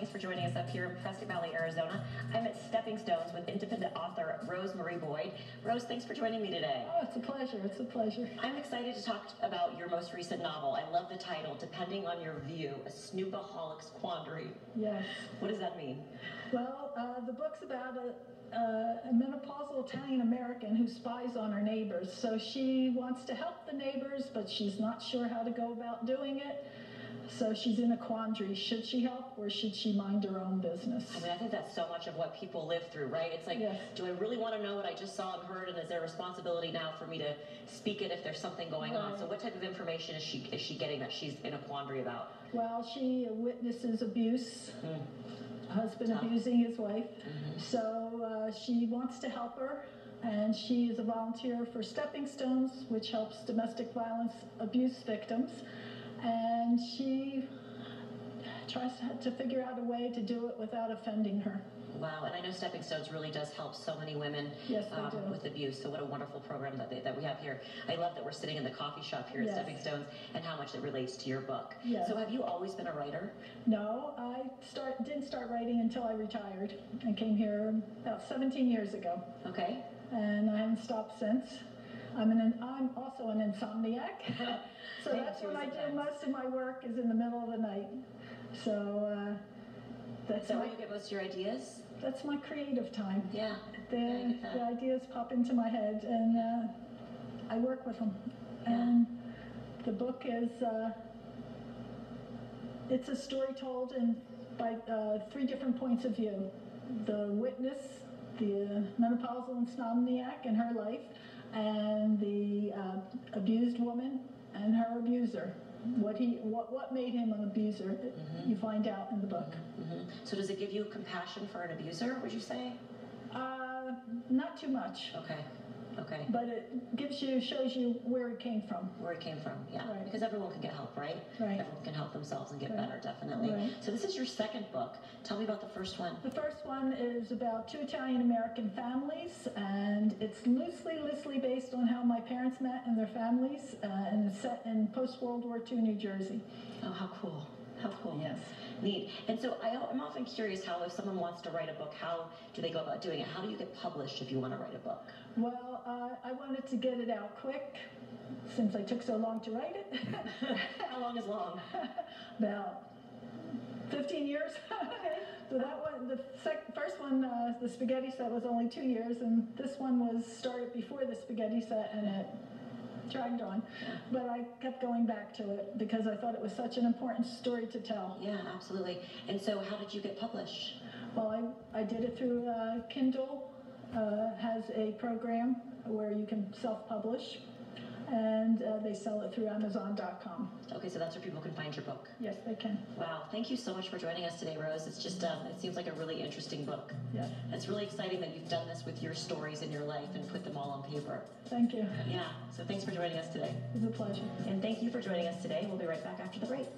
Thanks for joining us up here in Prescott Valley, Arizona. I'm at Stepping Stones with independent author Rose Marie Boyd. Rose, thanks for joining me today. Oh, it's a pleasure. It's a pleasure. I'm excited to talk about your most recent novel. I love the title, Depending on Your View, a Snoopaholic's Quandary. Yes. What does that mean? Well, the book's about a menopausal Italian American who spies on her neighbors. So she wants to help the neighbors, but she's not sure how to go about doing it. So she's in a quandary. Should she help or should she mind her own business? I mean, I think that's so much of what people live through, right? It's like, yes. Do I really want to know what I just saw and heard, and is there a responsibility now for me to speak it if there's something going on? So what type of information is she getting that she's in a quandary about? Well, she witnesses abuse, husband abusing his wife. So she wants to help her, and she is a volunteer for Stepping Stones, which helps domestic violence abuse victims. And she tries to figure out a way to do it without offending her. Wow, and I know Stepping Stones really does help so many women with abuse, so what a wonderful program that we have here. I love that we're sitting in the coffee shop here at Stepping Stones and how much it relates to your book. Yes. So have you always been a writer? No, I didn't start writing until I retired. I came here about 17 years ago. Okay. And I haven't stopped since. I'm also an insomniac. So that's when I do most of my work is in the middle of the night. So that's where you get most of your ideas? That's my creative time. Yeah. The ideas pop into my head, and I work with them. Yeah. And the book is it's a story told by 3 different points of view: the witness, the menopausal insomniac in her life, and the abused woman and her abuser. What made him an abuser, you find out in the book. So does it give you compassion for an abuser, would you say? Not too much. Okay. But it shows you where it came from. Where it came from, yeah. Right. Because everyone can get help, right? Right. Everyone can help themselves and get better, definitely. Right. So this is your second book. Tell me about the first one. The first one is about 2 Italian-American families, and it's loosely based on how my parents met and their families, and it's set in post-World War II New Jersey. Oh, how cool. How cool. Yes. Neat. And so I'm often curious how, if someone wants to write a book, how do they go about doing it? How do you get published if you want to write a book? Well, I wanted to get it out quick, since I took so long to write it. How long is long? About 15 years. So that one, the first one, the spaghetti set was only 2 years, and this one was started before the spaghetti set, and it dragged on. But I kept going back to it because I thought it was such an important story to tell. Yeah, absolutely. And so how did you get published? Well, I did it through Kindle. Has a program where you can self-publish, and they sell it through Amazon.com. Okay, so that's where people can find your book. Yes, they can. Wow, thank you so much for joining us today, Rose. It's just, it seems like a really interesting book. Yeah. It's really exciting that you've done this with your stories in your life and put them all on paper. Thank you. Yeah, so thanks for joining us today. It was a pleasure. And thank you for joining us today. We'll be right back after the break.